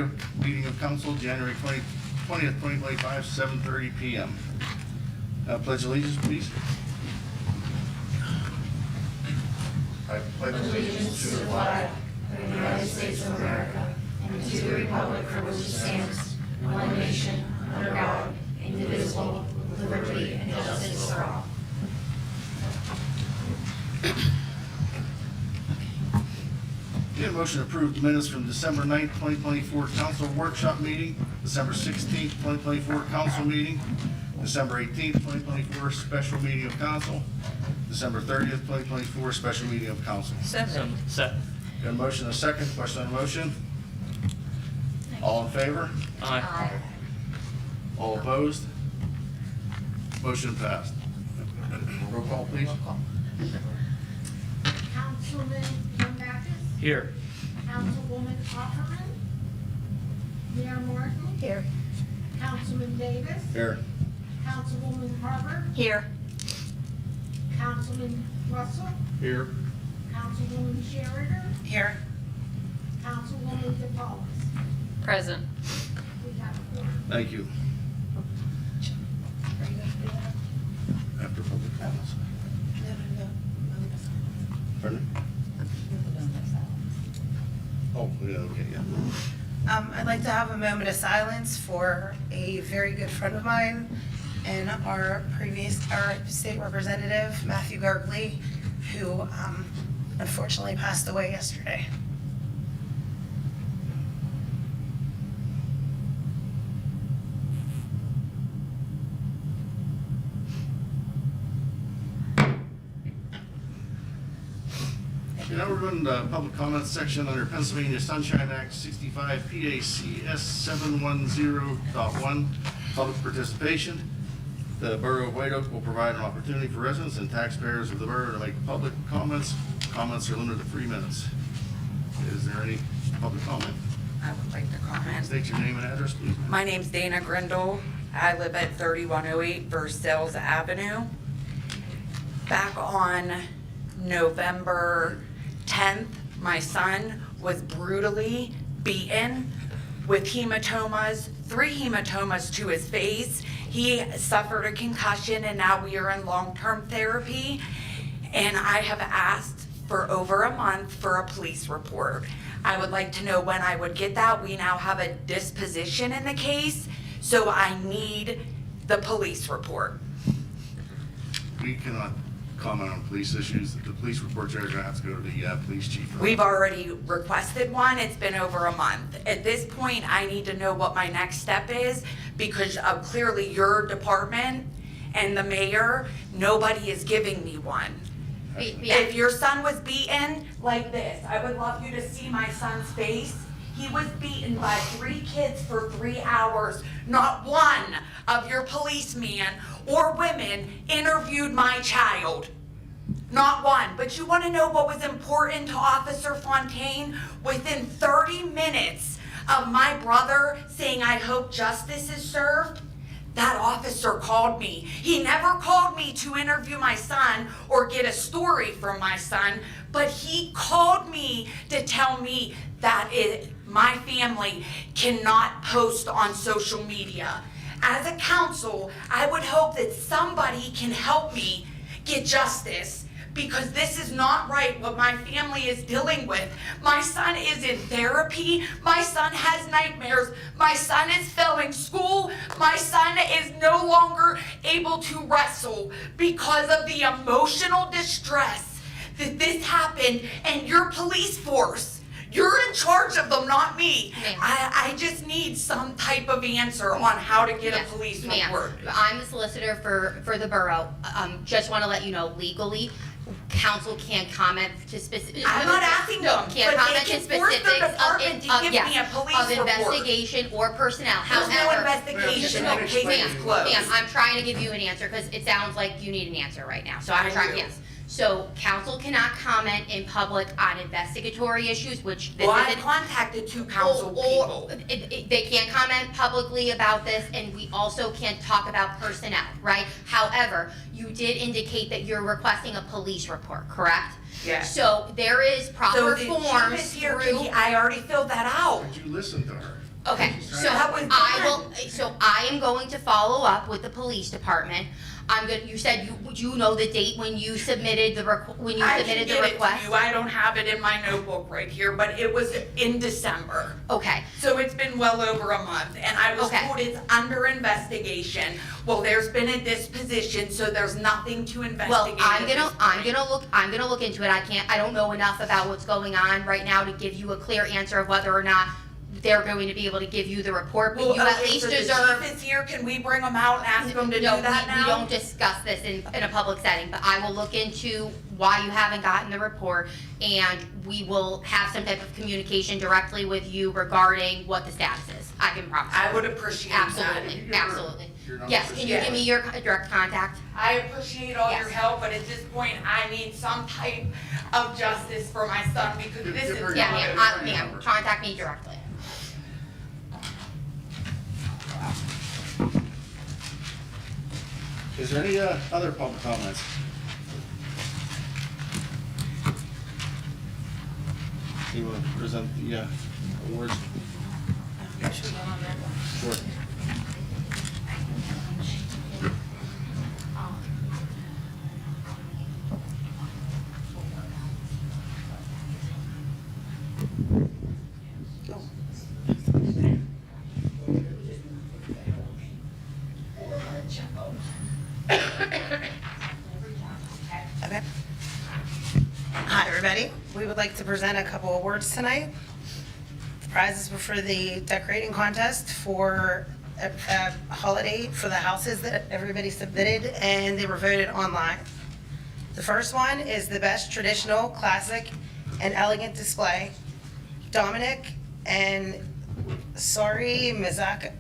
White meeting of council, January 20th, 2025, 7:30 p.m. Pledge allegiance, please. I pledge allegiance to the flag of the United States of America and to the republic for which it stands, one nation, under God, indivisible, with liberty and justice for all. Need a motion to approve the minutes from December 9th, 2024 council workshop meeting, December 16th, 2024 council meeting, December 18th, 2024 special meeting of council, December 30th, 2024 special meeting of council. Second. Got a motion and a second. Question on the motion? All in favor? Aye. All opposed? Motion passed. Roll call, please. Councilman Backus, Here. Councilwoman Offerman, Mayor Morton, Here. Councilman Davis, Here. Councilwoman Harbert, Here. Councilman Russell, Here. Councilwoman Sheridan, Here. Councilwoman DePaul. Present. We have a quorum. Thank you. After public comments. Pardon? Oh, yeah, okay, yeah. I'd like to have a moment of silence for a very good friend of mine and our state representative, Matthew Gargley, who unfortunately passed away yesterday. Now we're in the public comments section under Pennsylvania Sunshine Act 65 PACS 710.1, public participation. The Borough of White Oak will provide an opportunity for residents and taxpayers of the borough to make public comments. Comments are limited to 3 minutes. Is there any public comment? I would like to comment. State your name and address, please. My name's Dana Grindle. I live at 3108 Versailles Avenue. Back on November 10th, my son was brutally beaten with hematomas, 3 hematomas to his face. He suffered a concussion and now we are in long-term therapy. And I have asked for over a month for a police report. I would like to know when I would get that. We now have a disposition in the case, so I need the police report. We cannot comment on police issues. The police reports are going to have to go to the police chief. We've already requested one. It's been over a month. At this point, I need to know what my next step is because clearly your department and the mayor, nobody is giving me one. If your son was beaten like this, I would love you to see my son's face. He was beaten by 3 kids for 3 hours. Not one of your policemen or women interviewed my child. Not one. But you want to know what was important to Officer Fontaine? Within 30 minutes of my brother saying, I hope justice is served, that officer called me. He never called me to interview my son or get a story from my son, but he called me to tell me that my family cannot post on social media. As a council, I would hope that somebody can help me get justice because this is not right what my family is dealing with. My son is in therapy. My son has nightmares. My son is failing school. My son is no longer able to wrestle because of the emotional distress that this happened and your police force. You're in charge of them, not me. I just need some type of answer on how to get a police report. I'm the solicitor for the borough. Just want to let you know, legally, council can't comment to specific. I'm not asking them, can't but comment they to can force their specifics department to give me a police of report. investigation or personnel. There's no However, investigation. No, The case is closed. ma'am, I'm trying to give you an answer because it sounds like you need an answer right now. So I'm I trying. do. Yes. So council cannot comment in public on investigatory issues, which this Well, I isn't. contacted 2 council people. They can't comment publicly about this, and we also can't talk about personnel, right? However, you did indicate that you're requesting a police report, correct? Yes. So there is So proper the forms chief is here, through. I already filled that out. Would you listen to her? Okay, She's so trying to- I am going to follow up with the police department. You said you know the date when you submitted the I can get it to request? you, I don't have it in my notebook right here, but it was in December. Okay, So it's been well over a month, and I was Okay. told it's under investigation. Well, there's been a disposition, so there's nothing to investigate well, at this point. I'm gonna look into it. I don't know enough about what's going on right now to give you a clear answer of whether or not they're going to be able to give you the report, but Well, you at okay, least so deserve. the chief is here, can we bring him out and ask him to do No, that now? we don't discuss this in a public setting, but I will look into why you haven't gotten the report, and we will have some type of communication directly with you regarding what the status is. I can promise. I would appreciate that. Absolutely, absolutely. Your number Yes, is- can you give me your direct contact? I appreciate all your Yes. help, but at this point, I need some type of justice for my son, because Give- this give her is your Yeah, not. number. ma'am, contact me directly. Is there any other public comments? You want to present the awards? Sure. Okay. Hi, everybody. We would like to present a couple awards tonight. The prizes were for the decorating contest for a holiday for the houses that everybody submitted, and they were voted online. The first one is the best traditional, classic, and elegant display. Dominic and Mazzacco.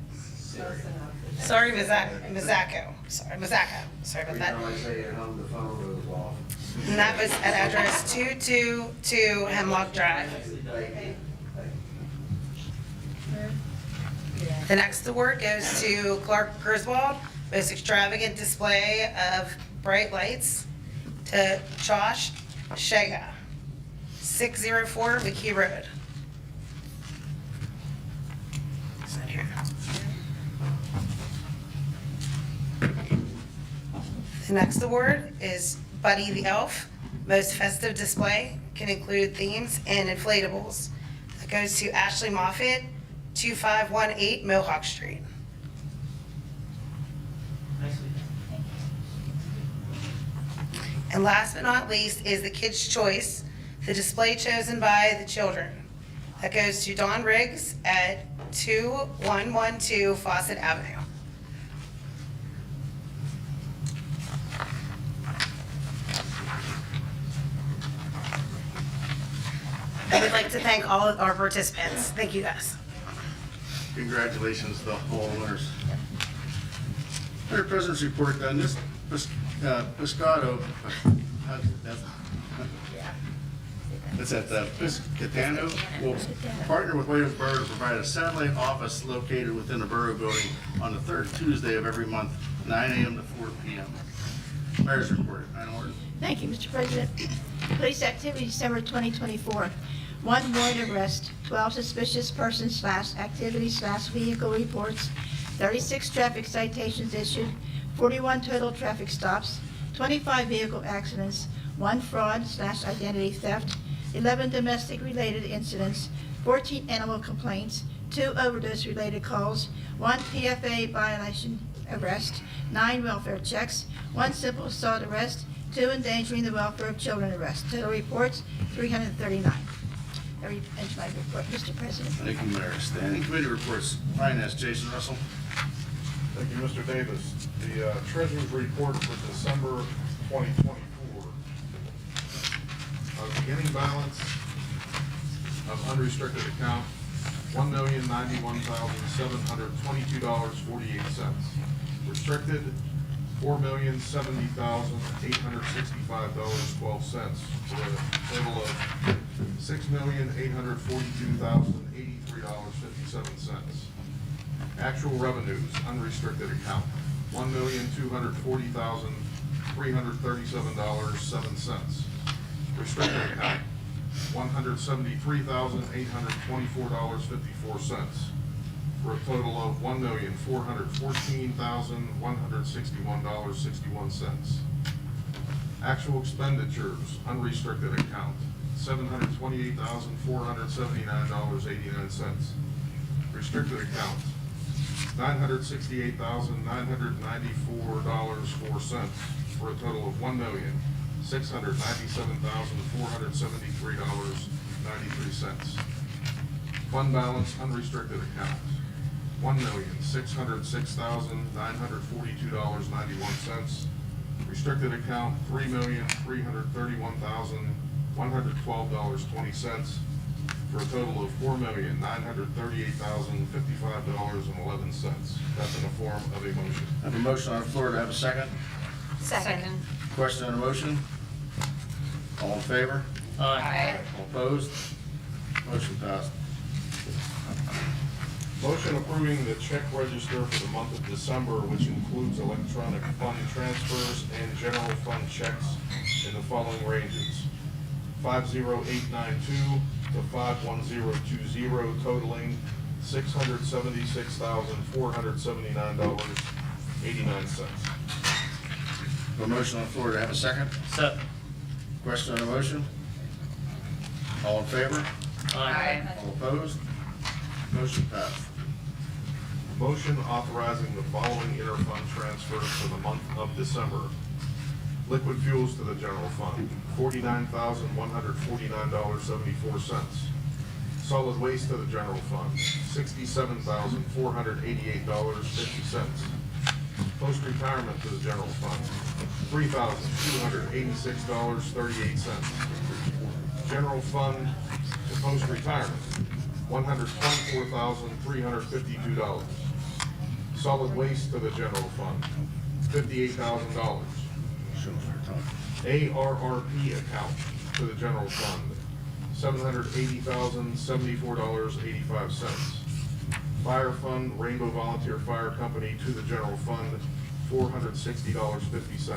Sorry about that. I say at home, the phone goes off. And that was at address 222 Hemlock Drive. The next award goes to Clark Griswold, most extravagant display of bright lights, to Josh Shega, 604 McKee Road. Is that here? The next award is Buddy the Elf, most festive display, can include themes and inflatables. That goes to Ashley Moffett, 2518 Mohawk Street. And last but not least is the Kids' Choice, the display chosen by the children. That goes to Don Riggs at 2112 Fawcett Avenue. I would like to thank all of our participants. Thank you, guys. Congratulations to all winners. Under President's Report, this Piscato, it's at Piscatano, will partner with Williamsburg to provide a satellite office located within the Borough building on the third Tuesday of every month, 9 a.m. to 4 p.m. Mayor's Report, Madam Warden. Thank you, Mr. President. Police activity December 2024. 1 warrant arrest, 12 suspicious persons / activity / vehicle reports, 36 traffic citations issued, 41 total traffic stops, 25 vehicle accidents, 1 fraud / identity theft, 11 domestic related incidents, 14 animal complaints, 2 overdose related calls, 1 PFA violation arrest, 9 welfare checks, 1 simple assault arrest, 2 endangering the welfare of children arrest. Total reports, 339. That ends my report, Mr. President. Thank you, Mayor. Standing Committee Reports, Finance, Jason Russell. Thank you, Mr. Davis. The Treasurer's Report for December 2024. Beginning balance of unrestricted account, $1,091,722.48. Restricted, $4,070,865.12, for a total of $6,842,083.57. Actual revenues, unrestricted account, $1,240,337.07. Restricted account, $173,824.54. for a total of $1,414,161.61. Actual expenditures, unrestricted account, $728,479.89. Restricted account, $968,994.04, for a total of $1,697,473.93. Fund balance, unrestricted account, $1,606,942.91. Restricted account, $3,331,112.20, for a total of $4,938,055.11. That's in the form of a motion. I have a motion on the floor. Do I have a second? Second. Question on the motion? All in favor? Aye. All opposed? Motion passed. Motion approving the check register for the month of December, which includes electronic fund transfers and general fund checks in the following ranges: 50892 to 51020, totaling $676,479.89. A motion on the floor. Do I have a second? Second. Question on the motion? All in favor? Aye. All opposed? Motion passed. Motion authorizing the following interfund transfers for the month of December. Liquid fuels to the general fund, $49,149.74. Solid waste to the general fund, $67,488.50. Post-retirement to the general fund, $3,286.38. General fund to post-retirement, $124,352. Solid waste to the general fund, $58,000. ARRP account to the general fund, $780,074.85. Fire fund, Rainbow Volunteer Fire Company to the general fund, $460.50.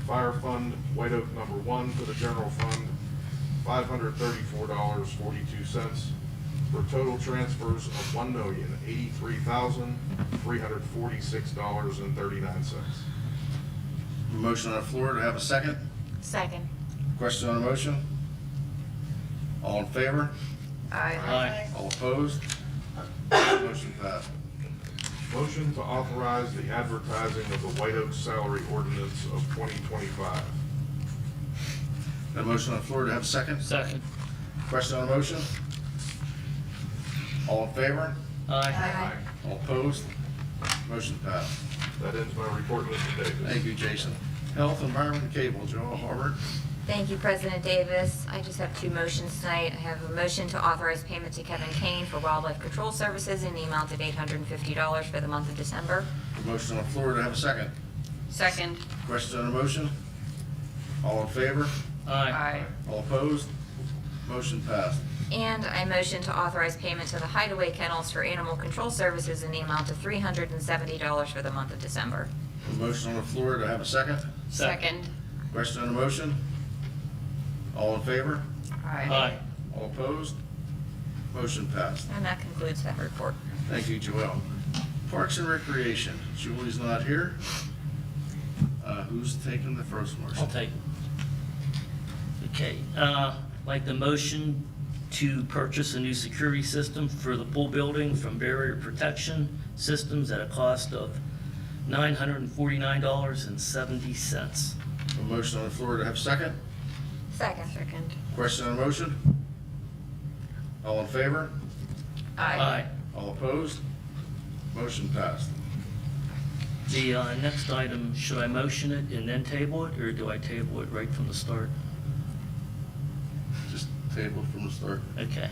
Fire fund, White Oak number 1 to the general fund, $534.42, for total transfers of $1,083,346.39. Motion on the floor. Do I have a second? Second. Question on the motion? All in favor? Aye. All opposed? Motion passed. Motion to authorize the advertising of the White Oak salary ordinance of 2025. Got a motion on the floor. Do I have a second? Second. Question on the motion? All in favor? Aye. All opposed? Motion passed. That ends my report, Mr. Davis. Thank you, Jason. Health, Environment, and Cable, Joe Harbert. Thank you, President Davis. I just have two motions tonight. I have a motion to authorize payment to Kevin Kane for Wildlife Control Services in the amount of $850 for the month of December. A motion on the floor. Do I have a second? Second. Question on the motion? All in favor? Aye. All opposed? Motion passed. And I motion to authorize payment to the Hideaway Kennels for Animal Control Services in the amount of $370 for the month of December. A motion on the floor. Do I have a second? Second. Question on the motion? All in favor? Aye. All opposed? Motion passed. And that concludes that report. Thank you, Joelle. Parks and Recreation, Julie's not here. Who's taking the first motion? I'll take it. Okay, like the motion to purchase a new security system for the pool building from Barrier Protection Systems at a cost of $949.70. A motion on the floor. Do I have a second? Second. Question on the motion? All in favor? Aye. All opposed? Motion passed. The next item, should I motion it and then table it, or do I table it right from the start? Just table from the start. Okay.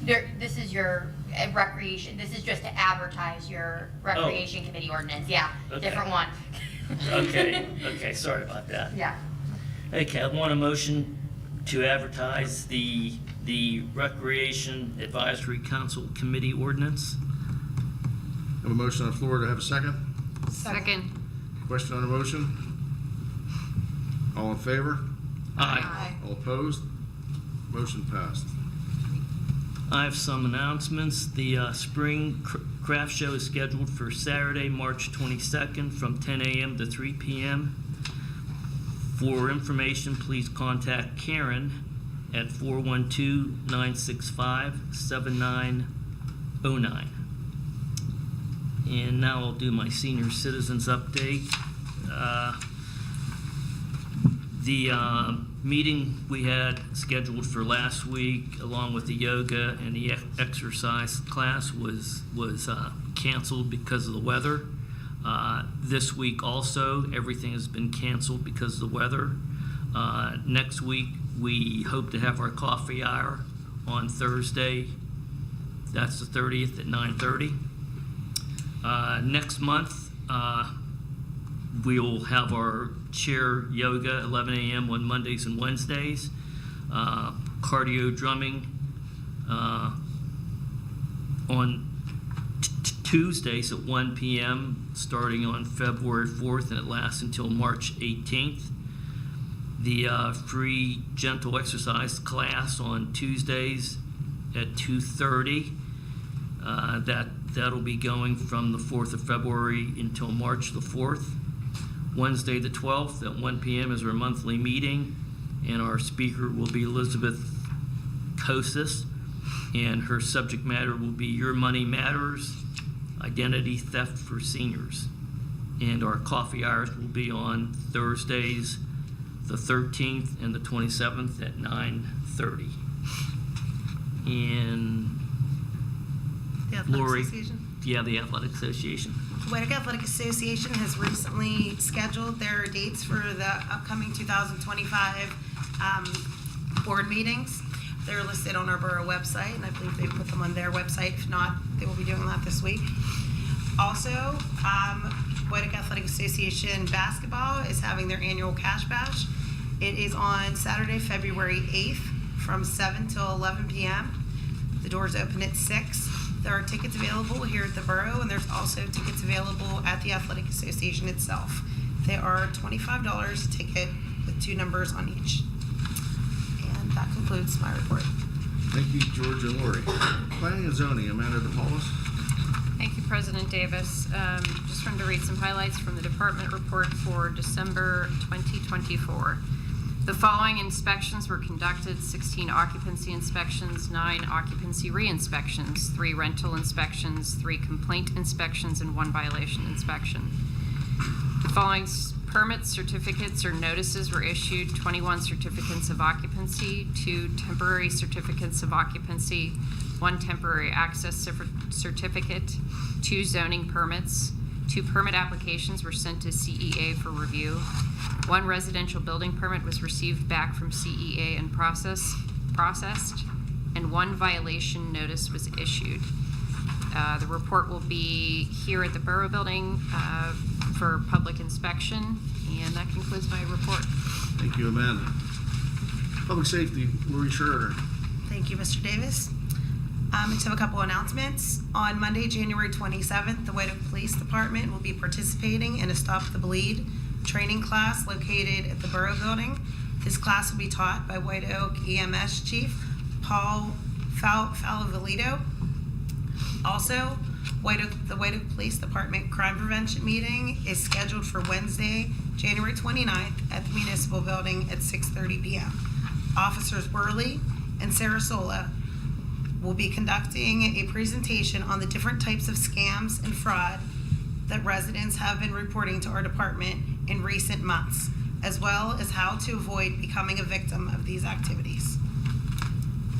This is your recreation, this is just to advertise your recreation committee ordinance, yeah, Okay. different one. Okay, sorry about that. Yeah. Okay, I want a motion to advertise the Recreation Advisory Council Committee ordinance. Have a motion on the floor. Do I have a second? Second. Question on the motion? All in favor? Aye. All opposed? Motion passed. I have some announcements. The spring Craft show is scheduled for Saturday, March 22nd from 10 a.m. to 3 p.m. For information, please contact Karen at 412-965-7909. And now I'll do my senior citizens update. The meeting we had scheduled for last week, along with the yoga and the exercise class, was canceled because of the weather. This week also, everything has been canceled because of the weather. Next week, we hope to have our coffee hour on Thursday. That's the 30th at 9:30. Next month, we'll have our chair yoga, 11 a.m. on Mondays and Wednesdays. Cardio drumming on Tuesdays at 1 p.m. starting on February 4th, and it lasts until March 18th. The free gentle exercise class on Tuesdays at 2:30. That'll be going from the 4th of February until March the 4th. Wednesday the 12th at 1 p.m. is our monthly meeting, and our speaker will be Elizabeth Kosis, and her subject matter will be Your Money Matters, Identity Theft for Seniors. And our coffee hours will be on Thursdays the 13th and the 27th at 9:30. And The Athletic Lori, Association? yeah, the Athletic Association. White Oak Athletic Association has recently scheduled their dates for the upcoming 2025 board meetings. They're listed on our borough website, and I believe they put them on their website. If not, they will be doing that this week. Also, White Oak Athletic Association basketball is having their annual cash bash. It is on Saturday, February 8th from 7 till 11 p.m. The doors open at 6. There are tickets available here at the Borough, and there's also tickets available at the Athletic Association itself. They are $25 a ticket with 2 numbers on each. And that concludes my report. Thank you, George and Lori. Planning and zoning, Amanda DePaulis. Thank you, President Davis. Just wanted to read some highlights from the department report for December 2024. The following inspections were conducted: 16 occupancy inspections, 9 occupancy re-inspections, 3 rental inspections, 3 complaint inspections, and 1 violation inspection. The following permits, certificates, or notices were issued: 21 certificates of occupancy, 2 temporary certificates of occupancy, 1 temporary access certificate, 2 zoning permits, 2 permit applications were sent to CEA for review, 1 residential building permit was received back from CEA and processed, and 1 violation notice was issued. The report will be here at the Borough Building for public inspection, and that concludes my report. Thank you, Amanda. Public safety, Lori Schroeder. Thank you, Mr. Davis. I just have a couple announcements. On Monday, January 27th, the White Oak Police Department will be participating in a Stop the Bleed training class located at the Borough Building. This class will be taught by White Oak EMS Chief Paul Falavalito. Also, the White Oak Police Department Crime Prevention Meeting is scheduled for Wednesday, January 29th at the Municipal Building at 6:30 p.m. Officers Worley and Sarasola will be conducting a presentation on the different types of scams and fraud that residents have been reporting to our department in recent months, as well as how to avoid becoming a victim of these activities.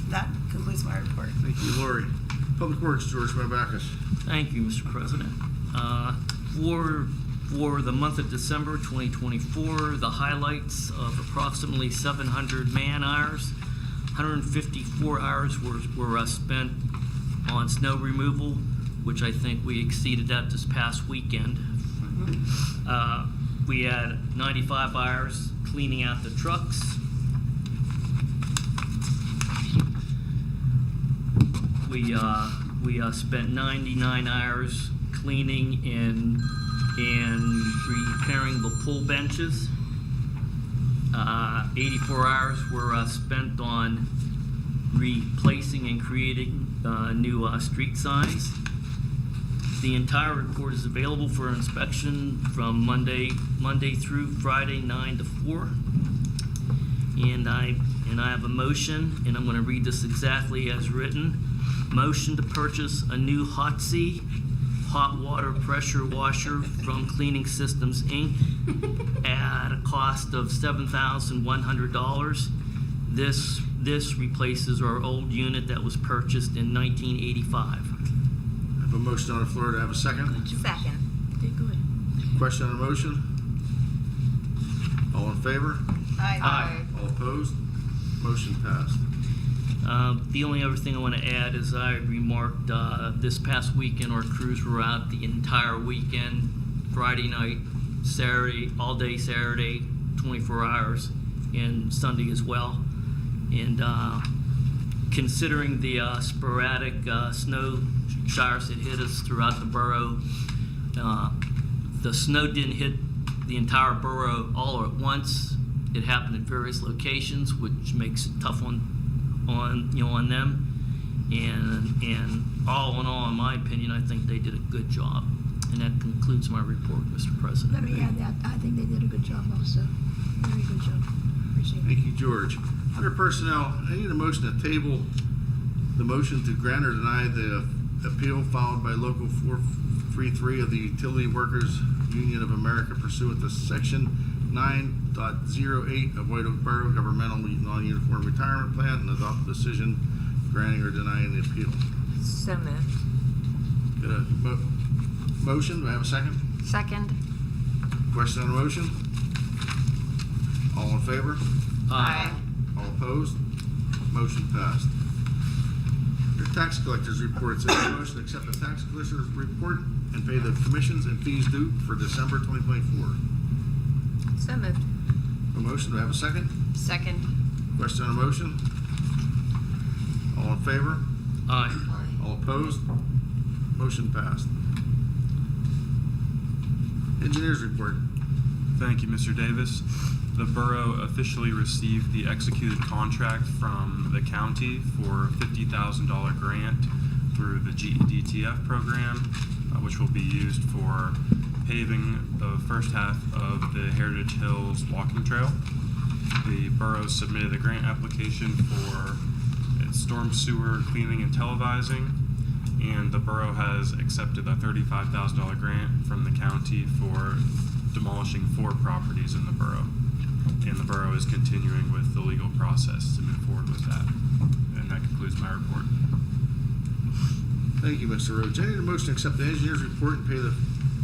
That concludes my report. Thank you, Lori. Public Works, George Marbacus. Thank you, Mr. President. For the month of December 2024, the highlights of approximately 700 man hours, 154 hours were spent on snow removal, which I think we exceeded that this past weekend. We had 95 hours cleaning out the trucks. We spent 99 hours cleaning and repairing the pool benches. 84 hours were spent on replacing and creating new street signs. The entire report is available for inspection from Monday through Friday, 9 to 4. And I have a motion, and I'm going to read this exactly as written. Motion to purchase a new hot water pressure washer from Cleaning Systems, Inc. at a cost of $7,100. This replaces our old unit that was purchased in 1985. I have a motion on the floor. To have a second? Second. Question on the motion? All in favor? Aye. All opposed? Motion passed. The only other thing I want to add is I remarked this past weekend our crews were out the entire weekend, Friday night, Saturday, all day Saturday, 24 hours, and Sunday as well. And considering the sporadic snow showers that hit us throughout the borough, the snow didn't hit the entire borough all at once. It happened at various locations, which makes it tough on them. And all in all, in my opinion, I think they did a good job. And that concludes my report, Mr. President. Let me add that. I think they did a good job also. Very good job. Appreciate it. Thank you, George. Under personnel, I need a motion to table the motion to grant or deny the appeal filed by Local 433 of the Utility Workers Union of America pursuant to Section 9.08 of White Oak Borough Governmental Non-Uniform Retirement Plan, and adopt the decision granting or denying the appeal. So moved. Got a motion? Do I have a second? Second. Question on the motion? All in favor? Aye. All opposed? Motion passed. Your tax collector's reports. I have a motion to accept the tax collector's report and pay the commissions and fees due for December 2024. So moved. A motion, do I have a second? Second. Question on the motion? All in favor? Aye. All opposed? Motion passed. Engineers report. Thank you, Mr. Davis. The borough officially received the executed contract from the county for a $50,000 grant through the GEDTF program, which will be used for paving the first half of the Heritage Hills walking trail. The borough submitted a grant application for storm sewer cleaning and televising, and the borough has accepted a $35,000 grant from the county for demolishing 4 properties in the borough. And the borough is continuing with the legal process to move forward with that. And that concludes my report. Thank you, Mr. Rhodes. I need a motion to accept the engineer's report and pay the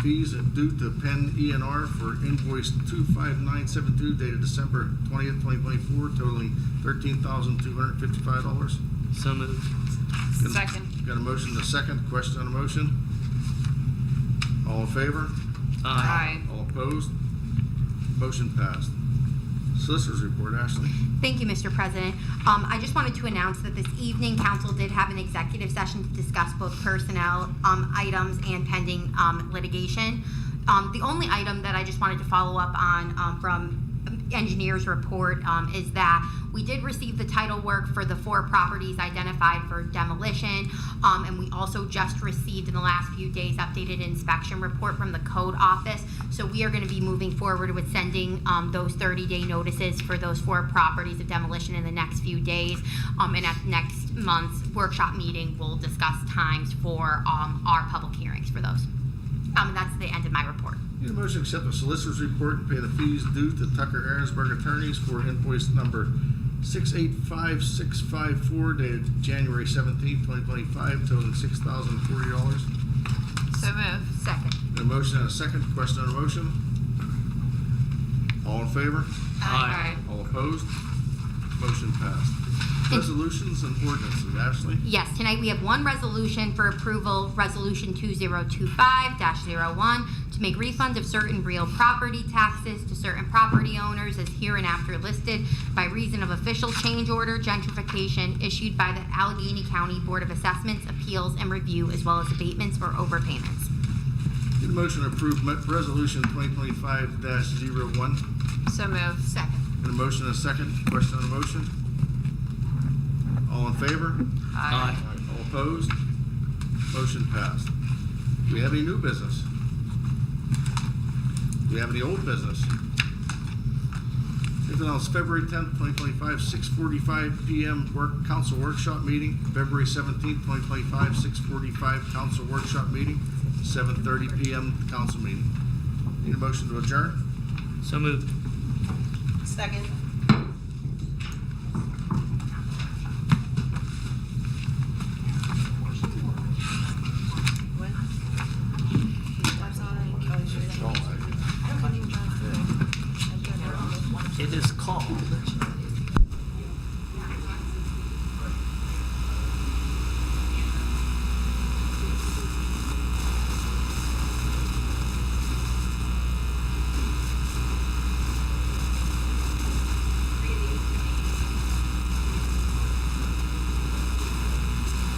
fees due to Penn E&R for invoice 25972 dated December 20th, 2024, totaling $13,255. So moved. Second. Got a motion to second. Question on the motion? All in favor? Aye. All opposed? Motion passed. Solicitor's report, Ashley. Thank you, Mr. President. I just wanted to announce that this evening, council did have an executive session to discuss both personnel items and pending litigation. The only item that I just wanted to follow up on from engineer's report is that we did receive the title work for the 4 properties identified for demolition, and we also just received in the last few days updated inspection report from the code office. So we are going to be moving forward with sending those 30-day notices for those 4 properties of demolition in the next few days, and at next month's workshop meeting we'll discuss times for our public hearings for those. And that's the end of my report. Need a motion to accept the solicitor's report and pay the fees due to Tucker Aaronsburg Attorneys for invoice number 685654 dated January 17th, 2025, totaling $6,040. So moved. Second. Got a motion and a second. Question on the motion? All in favor? Aye. All opposed? Motion passed. Resolutions and ordinances, Ashley? Yes, tonight we have one resolution for approval, Resolution 2025-01, to make refunds of certain real property taxes to certain property owners as hereinafter listed by reason of official change order gentrification issued by the Allegheny County Board of Assessments, Appeals, and Review, as well as abatements or overpayments. Need a motion to approve Resolution 2025-01. So moved. Second. Got a motion and a second. Question on the motion? All in favor? Aye. All opposed? Motion passed. Do we have any new business? Do we have any old business? If not, it's February 10th, 2025, 6:45 PM council workshop meeting. February 17th, 2025, 6:45 council workshop meeting. 7:30 PM council meeting. Need a motion to adjourn? So moved. Second. It is called